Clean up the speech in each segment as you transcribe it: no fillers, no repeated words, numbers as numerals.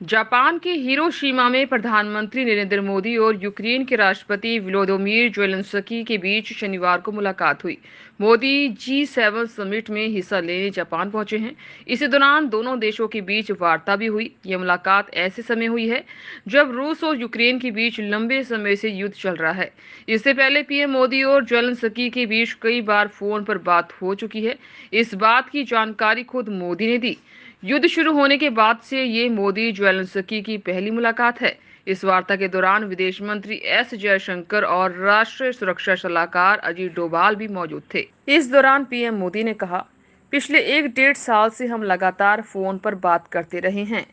Japan के Hiroshima में प्रधानमंत्री नरेंद्र मोदी और यूक्रेन के राष्ट्रपति व्लादिमीर ज़ेलेंस्की के बीच शनिवार को मुलाकात हुई। मोदी G7 समिट में हिस्सा लेने जापान पहुंचे हैं। इसी दौरान दोनों देशों के बीच वार्ता भी हुई। यह मुलाकात ऐसे समय हुई है जब रूस और यूक्रेन के बीच लंबे समय से युद्ध चल रहा है। इससे पहले पीएम मोदी और ज़ेलेंस्की के बीच कई बार फोन पर बात हो चुकी है। इस बात की जानकारी खुद मोदी ने दी। युद्ध शुरू होने के बाद से ये मोदी ज़ेलेंस्की की पहली मुलाकात है। इस वार्ता के दौरान विदेश मंत्री एस जयशंकर और राष्ट्रीय सुरक्षा सलाहकार अजीत डोभाल भी मौजूद थे। इस दौरान पीएम मोदी ने कहा, पिछले 1-1.5 साल से हम लगातार फोन पर बात करते रहे हैं,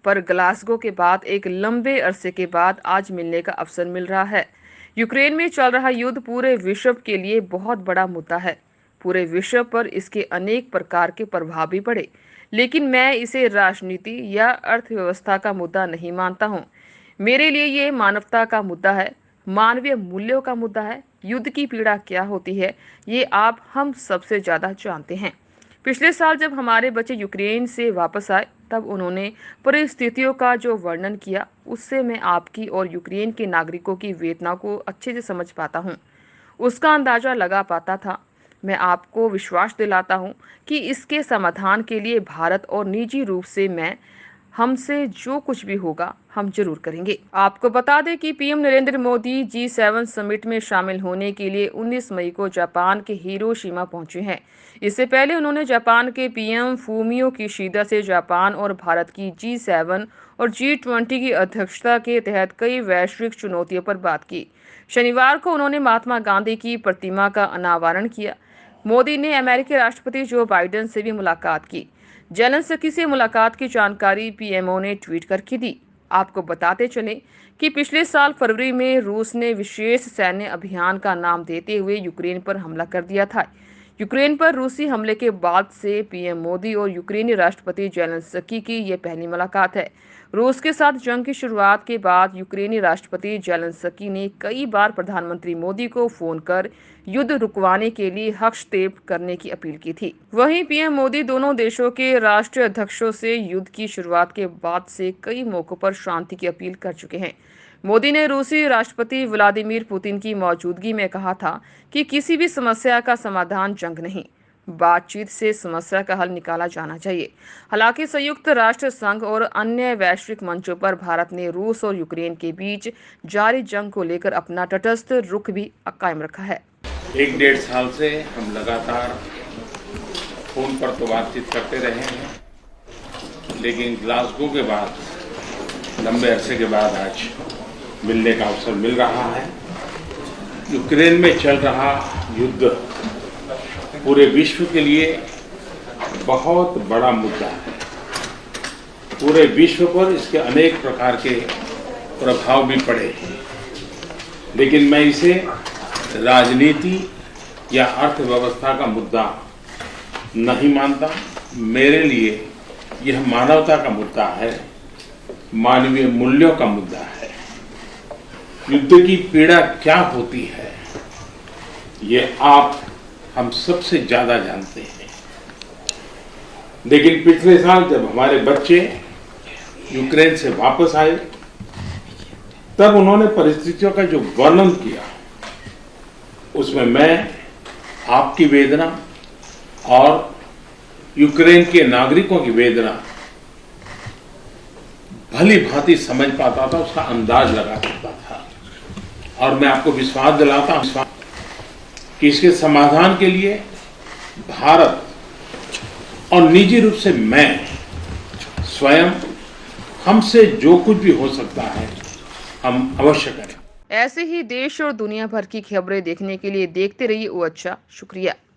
पर ग्लासगो के बाद एक लंबे अरसे के बाद आज मिलने का अवसर मिल रहा है। यूक्रेन में चल रहा युद्ध पूरे विश्व के लिए बहुत बड़ा मुद्दा है। पूरे विश्व पर इसके अनेक प्रकार के प्रभाव भी पड़े, लेकिन मैं इसे राजनीति या अर्थव्यवस्था का मुद्दा नहीं मानता हूँ। मेरे लिए ये मानवता का मुद्दा है, मानवीय मूल्यों का मुद्दा है। युद्ध की पीड़ा क्या होती है, ये आप हम सबसे ज़्यादा जानते हैं। पिछले साल जब हमारे बच्चे यूक्रेन से वापस आए, तब उन्होंने परिस्थितियों का जो वर्णन किया, उससे मैं आपकी और यूक्रेन के नागरिकों की वेदना को अच्छे से समझ पाता हूँ, उसका अंदाजा लगा पाता था। मैं आपको विश्वास दिलाता हूं कि इसके समाधान के लिए भारत और निजी रूप से मैं हमसे जो कुछ भी होगा हम जरूर करेंगे। आपको बता दें कि PM Narendra Modi G7 summit में शामिल होने के लिए 19 मई को जापान के हिरोशिमा पहुंचे हैं। इससे पहले उन्होंने जापान के पीएम फूमियो किशिदा से जापान और भारत की G7 और G20 की अध्यक्षता के तहत कई वैश्विक चुनौतियों पर बात की। शनिवार को उन्होंने महात्मा गांधी की प्रतिमा का अनावरण किया। मोदी ने अमेरिकी राष्ट्रपति जो बाइडेन से भी मुलाकात की। ज़ेलेंस्की से मुलाकात की जानकारी पीएमओ ने ट्वीट करके दी। आपको बताते चलें कि पिछले साल फरवरी में रूस ने विशेष सैन्य अभियान का नाम देते हुए यूक्रेन पर हमला कर दिया था। यूक्रेन पर रूसी हमले के बाद से पीएम मोदी और यूक्रेनी राष्ट्रपति ज़ेलेंस्की की ये पहली मुलाकात है। रूस के साथ जंग की शुरुआत के बाद यूक्रेनी राष्ट्रपति ज़ेलेंस्की ने कई बार प्रधानमंत्री मोदी को फोन कर युद्ध रुकवाने के लिए हस्तक्षेप करने की अपील की थी। वहीं पीएम मोदी दोनों देशों के राष्ट्रीय अध्यक्षों से युद्ध की शुरुआत के बाद से कई मौकों पर शांति की अपील कर चुके हैं। मोदी ने रूसी राष्ट्रपति व्लादिमीर पुतिन की मौजूदगी में कहा था कि किसी भी समस्या का समाधान जंग नहीं, बातचीत से समस्या का हल निकाला जाना चाहिए। हालांकि संयुक्त राष्ट्र संघ और अन्य वैश्विक मंचों पर भारत ने रूस और यूक्रेन के बीच जारी जंग को लेकर अपना तटस्थ रुख भी कायम रखा है। 1-1.5 साल से हम लगातार फोन पर तो बातचीत करते रहे हैं, लेकिन ग्लासगो के बाद लंबे अरसे के बाद आज मिलने का अवसर मिल रहा है। यूक्रेन में चल रहा युद्ध पूरे विश्व के लिए बहुत बड़ा मुद्दा है। पूरे विश्व पर इसके अनेक प्रकार के प्रभाव भी पड़े हैं, लेकिन मैं इसे राजनीति या अर्थव्यवस्था का मुद्दा नहीं मानता। मेरे लिए यह मानवता का मुद्दा है, मानवीय मूल्यों का मुद्दा है। युद्ध की पीड़ा क्या होती है, ये आप हम सबसे ज्यादा जानते हैं। लेकिन पिछले साल जब हमारे बच्चे यूक्रेन से वापस आए, तब उन्होंने परिस्थितियों का जो वर्णन किया, उसमें मैं आपकी वेदना और यूक्रेन के नागरिकों की वेदना भली भांति समझ पाता था, उसका अंदाज लगा सकता था। और मैं आपको विश्वास दिलाता हूं कि इसके समाधान के लिए भारत और निजी रूप से मैं स्वयं, हमसे जो कुछ भी हो सकता है हम अवश्य करें। ऐसे ही देश और दुनिया भर की खबरें देखने के लिए देखते रहिए ओ अच्छा। शुक्रिया।